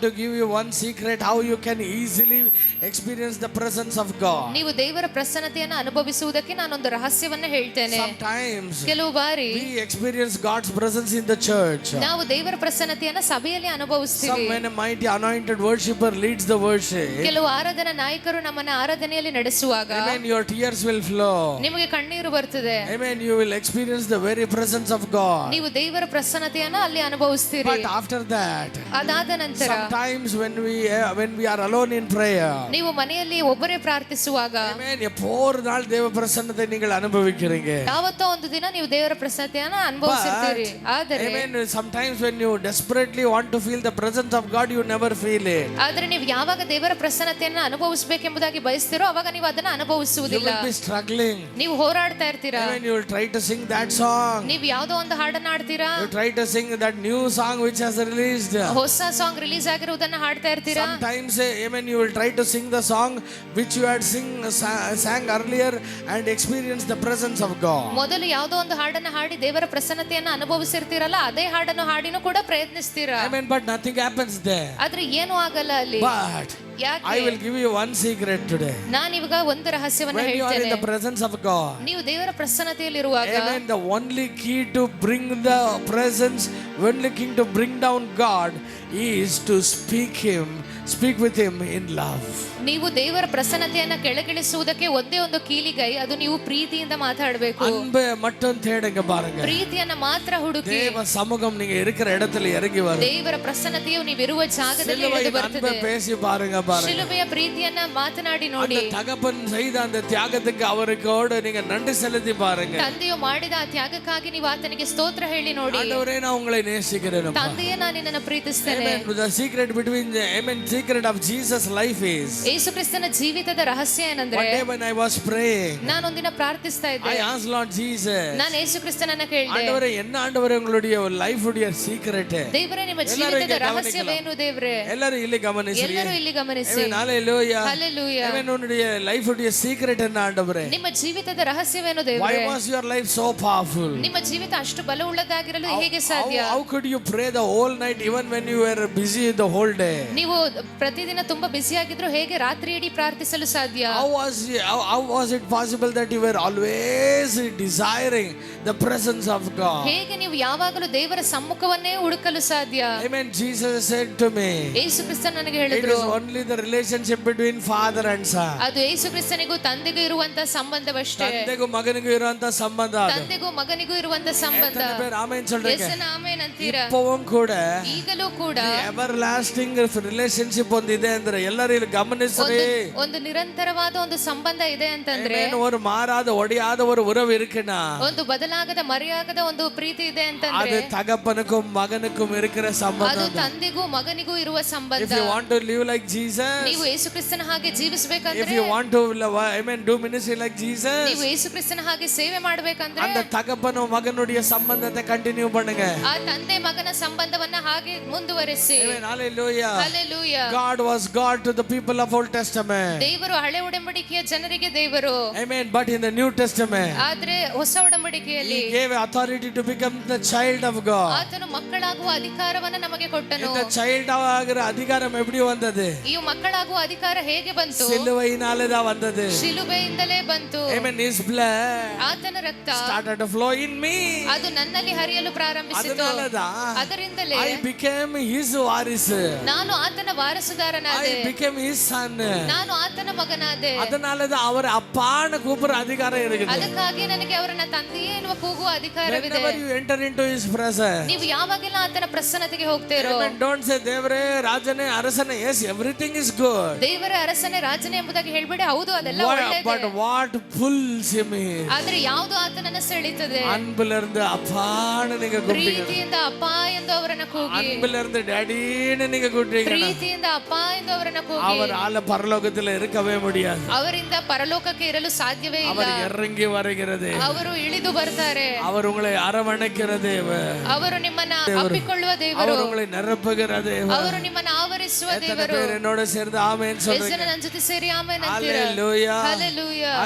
to give you one secret how you can easily experience the presence of God. ನೀವು ದೇವರ ಪ್ರಸನ್ನತೆಯನ್ನು ಅನುಭವಿಸುವುದಕ್ಕೆ ನಾನೊಂದು ರಹಸ್ಯವನ್ನು ಹೇಳ್ತೇನೆ. Sometimes ಕೆಲವು ಬಾರಿ we experience God's presence in the church. ನಾವು ದೇವರ ಪ್ರಸನ್ನತೆಯನ್ನು ಸಭೆಯಲ್ಲಿ ಅನುಭವಿಸ್ತೀವಿ. When a mighty anointed worshipper leads the worship, ಕೆಲವು ಆರಾಧನಾ ನಾಯಕರು ನಮ್ಮನ್ನ ಆರಾಧನೆಯಲ್ಲಿ ನಡೆಸುವಾಗ amen, your tears will flow. ನಿಮಗೆ ಕಣ್ಣೀರು ಬರ್ತದೆ. Amen, you will experience the very presence of God. ನೀವು ದೇವರ ಪ್ರಸನ್ನತೆಯನ್ನು ಅಲ್ಲಿ ಅನುಭವಿಸ್ತೀರಿ. But after that, ಅದಾದ ನಂತರ sometimes when we are alone in prayer, ನೀವು ಮನೆಯಲ್ಲಿ ಒಬ್ಬರೇ ಪ್ರಾರ್ಥಿಸುವಾಗ, amen, எப்போது நாள் தேவ பிரசன்னத்தை நீங்கள் அனுபவிக்கிறீங்க. ಯಾವತ್ತೋ ಒಂದು ದಿನ ನೀವು ದೇವರ ಪ್ರಸನ್ನತೆಯನ್ನು ಅನುಭವಿಸುತ್ತೀರಿ. ಆದರೆ amen, sometimes when you desperately want to feel the presence of God, you never feel it. ಆದರೆ ನೀವು ಯಾವಾಗ ದೇವರ ಪ್ರಸನ್ನತೆಯನ್ನು ಅನುಭವಿಸಬೇಕೆಂಬುದಾಗಿ ಬಯಸ್ತೀರೋ ಅವಾಗ ನೀವು ಅದನ್ನು You ಅನುಭವಿಸುವುದಿಲ್ಲ. will be struggling. ನೀವು ಹೋರಾಡ್ತಾ ಇರ್ತೀರಾ. Amen, you will try to sing that song. ನೀವು ಯಾವುದೋ ಒಂದು ಹಾಡನ್ನ ಹಾಡ್ತೀರಾ. You try to sing that new song which has released. ಹೊಸ ಸಾಂಗ್ ರಿಲೀಸ್ ಆಗಿರುವುದನ್ನ ಹಾಡ್ತಾ ಇರ್ತೀರಾ. Sometimes, amen, you will try to sing the song which you had sang earlier and experience the presence of God. ಮೊದಲು ಯಾವುದೋ ಒಂದು ಹಾಡನ್ನ ಹಾಡಿ ದೇವರ ಪ್ರಸನ್ನತೆಯನ್ನು ಅನುಭವಿಸಿರ್ತೀರಲ್ಲ, ಅದೇ ಹಾಡನ್ನು ಹಾಡಿನೂ ಕೂಡ ಪ್ರಯತ್ನಿಸ್ತೀರಾ. Amen, but nothing happens there. ಆದ್ರೆ ಏನು ಆಗಲ್ಲ ಅಲ್ಲಿ. But ಯಾಕೆ? I will give you one secret today. ನಾನು ಇವಾಗ ಒಂದು ರಹಸ್ಯವನ್ನು When you are in ಹೇಳ್ತೇನೆ. the presence of God, ನೀವು ದೇವರ ಪ್ರಸನ್ನತೆಯಲ್ಲಿರುವಾಗ, amen, the only key to bring the presence, only key to bring down God is to speak with him in love. ನೀವು ದೇವರ ಪ್ರಸನ್ನತೆಯನ್ನ ಕೆಳಗಿಳಿಸುವುದಕ್ಕೆ ಒಂದೇ ಒಂದು ಕೀಲಿಗೈ, ಅದು ನೀವು ಪ್ರೀತಿಯಿಂದ ಮಾತಾಡಬೇಕು. அன்பை மட்டும் தேடுங்க பாருங்க. ಪ್ರೀತಿಯನ್ನ ಮಾತ್ರ ಹುಡುಕಿ. தேவ சமூகம் நீங்க இருக்கிற இடத்துல இறங்கி வரும். ದೇವರ ಪ್ರಸನ್ನತೆಯು ನೀವಿರುವ ಜಾಗದಲ್ಲಿ ಇಳಿದು ಬರ್ತದೆ. அன்பை பேசி பாருங்க பாருங்க. ಶಿಲುಬೆಯ ಪ್ರೀತಿಯನ್ನ ಮಾತನಾಡಿ ನೋಡಿ. அந்த தகப்பன் செய்த அந்த தியாகத்துக்கு அவருக்கோடு நீங்க நன்றி செலுத்தி பாருங்க. ತಂದೆಯು ಮಾಡಿದ ಆ ತ್ಯಾಗಕ್ಕಾಗಿ ನೀವು ಆತನಿಗೆ ಸ್ತೋತ್ರ ಹೇಳಿ ನೋಡಿ. ஆண்டவரே, நான் உங்களை நேசிக்கிறேன். ತಂದೆಯೇ, ನಾನು ನಿನ್ನನ್ನು ಪ್ರೀತಿಸ್ತೇನೆ. The secret between the secret of Jesus' life is, ಯೇಸು ಕ್ರಿಸ್ತನ ಜೀವಿತದ ರಹಸ್ಯ ಏನಂದ್ರೆ, one day when I was praying, ನಾನೊಂದಿನ ಪ್ರಾರ್ಥಿಸ್ತಾ ಇದ್ದೆ. I asked Lord Jesus, ನಾನು ಯೇಸು ಕ್ರಿಸ್ತನನ್ನ ಕೇಳಿದೆ, ஆண்டவரே, என்ன ஆண்டவரே உங்களுடைய லைஃப் உடைய சீக்ரெட்? ದೇವರೇ, ನಿಮ್ಮ ಜೀವಿತದ ರಹಸ್ಯವೇನು ದೇವರೇ? ಎಲ್ಲರೂ ಇಲ್ಲಿ ಗಮನಿಸಿ. ಎಲ್ಲರೂ ಇಲ್ಲಿ ಗಮನಿಸಿ. Hallelujah, hallelujah. ಆಮೆನ್. உன்னுடைய லைஃப் உடைய சீக்ரெட் என்ன ஆண்டவரே? ನಿಮ್ಮ ಜೀವಿತದ ರಹಸ್ಯವೇನು ದೇವರೇ? Why was your life so powerful? ನಿಮ್ಮ ಜೀವಿತ ಅಷ್ಟು ಬಲವುಳ್ಳದಾಗಿರಲು ಹೇಗೆ ಸಾಧ್ಯ? How could you pray the whole night even when you were busy the whole day? ನೀವು ಪ್ರತಿದಿನ ತುಂಬಾ ಬಿಸಿ ಆಗಿದ್ರು ಹೇಗೆ ರಾತ್ರಿ ಇಡೀ ಪ್ರಾರ್ಥಿಸಲು ಸಾಧ್ಯ? How was it possible that you were always desiring the presence of God? ಹೇಗೆ ನೀವು ಯಾವಾಗಲೂ ದೇವರ ಸಮ್ಮುಖವನ್ನೇ ಹುಡುಕಲು ಸಾಧ್ಯ? Amen. Jesus said to me, Yesu Krista ನನಗೆ it ಹೇಳಿದ್ರು, is only the relationship between father and son. ಅದು ಯೇಸು ಕ್ರಿಸ್ತನಿಗೂ ತಂದೆಗೂ ಇರುವಂತ ಸಂಬಂಧವಷ್ಟೇ. ತಂದೆಗೂ ಮಗನಿಗೂ ಇರುವಂತ ಸಂಬಂಧ ಅದು. ತಂದೆಗೂ ಮಗನಿಗೂ ಇರುವಂತ ಸಂಬಂಧ. ಎತ್ತನೆ பேர் ಆಮೆನ್ சொல்றீங்க? ಎಸನ ಆಮೆನ್ ಅಂತೀರಾ? இப்பவும் கூட ಈಗಲೂ ಕೂಡ everlasting relationship ಒಂದಿದೆ ಅಂದ್ರೆ ಎಲ್ಲರೂ ಇಲ್ಲಿ ಗಮನಿಸ್ರಿ. ಒಂದು ನಿರಂತರವಾದ ಒಂದು ಸಂಬಂಧ ಇದೆ ಅಂತಂದ್ರೆ, ஒரு மாறாத ஒடியாத ஒரு உறவு இருக்குனா, ಒಂದು ಬದಲಾಗದ ಮರೆಯಾಗದ ಒಂದು ಪ್ರೀತಿ ಇದೆ ಅಂತಂದ್ರೆ, அது தகப்பனுக்கும் மகனுக்கும் இருக்கிற ಅದು ಸಂಬಂಧ. ತಂದೆಗೂ ಮಗನಿಗೂ ಇರುವ ಸಂಬಂಧ. If you want to live like Jesus, ನೀವು ಯೇಸು ಕ್ರಿಸ್ತನ ಹಾಗೆ ಜೀವಿಸಬೇಕಂದ್ರೆ, if you want to do ministry like Jesus, ನೀವು ಯೇಸು ಕ್ರಿಸ್ತನ ಹಾಗೆ ಸೇವೆ ಮಾಡಬೇಕಂದ್ರೆ, அந்த தகப்பனும் மகனுடைய சம்பந்தத்தை ಕಂಟಿನ್ಯೂ பண்ணுங்க. ಆ ತಂದೆ ಮಗನ ಸಂಬಂಧವನ್ನ ಹಾಗೆ ಮುಂದುವರಿಸಿ. Amen. Hallelujah. Hallelujah. God was God to the people of Old Testament. ದೇವರು ಹಳೆ ಒಡಂಬಡಿಕೆಯ ಜನರಿಗೆ ದೇವರು. Amen. But in the New Testament, ಆದ್ರೆ ಹೊಸ ಒಡಂಬಡಿಕೆಯಲ್ಲಿ He gave authority to become the child of God. ಆತನು ಮಕ್ಕಳಾಗುವ ಅಧಿಕಾರವನ್ನ ನಮಗೆ ಕೊಟ್ಟನು. இந்த child ஆகிற அதிகாரம் எப்படி வந்தது? ಈ ಮಕ್ಕಳಾಗುವ ಅಧಿಕಾರ ಹೇಗೆ ಬಂತು? சிலுவையினாலே தான் வந்தது. ಶಿಲುಬೆಯಿಂದಲೇ ಬಂತು. Amen. His blood ಆತನ ರಕ್ತ started to flow in me. ಅದು ನನ್ನಲ್ಲಿ ಹರಿಯಲು ಪ್ರಾರಂಭಿಸಿತು. ಅದರಿಂದಲೇ I became his ವಾರಿಸು. ನಾನು ಆತನ ವಾರಸುದಾರನಾದೆ. I became his son. ನಾನು ಆತನ ಮಗನಾದೆ. அதனால தான் அவர் அப்பான்னு கூப்பிடுற அதிகாரம் இருக்குது. ಅದಕ್ಕಾಗಿ ನನಗೆ ಅವರನ್ನ ತಂದೆಯೇ ಎನ್ನುವ ಕೂಗುವ ಅಧಿಕಾರವಿದೆ. Whenever you enter into his presence, ನೀವು ಯಾವಾಗೆಲ್ಲ ಆತನ ಪ್ರಸನ್ನತೆಗೆ ಹೋಗ್ತೀರೋ, Amen. Don't say ದೇವರೇ ರಾಜನೇ ಅರಸನೇ. Yes, everything is good. ದೇವರೇ ಅರಸನೇ ರಾಜನೇ ಎಂಬುದಾಗಿ ಹೇಳ್ಬೇಡಿ. ಹೌದು, ಅದೆಲ್ಲ ಒಳ್ಳೆಯದೇ. But what pulls him is, ಆದ್ರೆ ಯಾವುದು ಆತನನ್ನ ಸೆಳೆಯುತ್ತದೆ? அன்புல இருந்து அப்பான்னு நீங்க கூப்பிடுங்க. ಪ್ರೀತಿಯಿಂದ ಅಪ್ಪ ಎಂದು ಅವರನ್ನ ಕೂಗಿ. அன்புல இருந்து டாடின்னு நீங்க கூப்பிடுங்க. ಪ್ರೀತಿಯಿಂದ ಅಪ್ಪ ಎಂದು ಅವರನ್ನ ಕೂಗಿ. அவர் ஆள பரலோகத்துல இருக்கவே முடியாது. ಅವರಿಂದ ಪರಲೋಕಕ್ಕೆ ಇರಲು ಸಾಧ್ಯವೇ ಇಲ್ಲ. அவர் இறங்கி வருகிறது. ಅವರು ಇಳಿದು ಬರ್ತಾರೆ. அவர் உங்களை அரவணைக்கிற தேவன். ಅವರು ನಿಮ್ಮನ್ನ ಅಪ್ಪಿಕೊಳ್ಳುವ ದೇವರು. அவர் உங்களை நிரப்புகிற தேவன். ಅವರು ನಿಮ್ಮನ್ನ ಆವರಿಸುವ ದೇವರು. என்னோட சேர்ந்து ஆமென் சொல்லுங்க. ನನ್ನ ಜೊತೆ ಸೇರಿ ಆಮೆನ್ ಅಂತೀರಾ? Hallelujah. Hallelujah.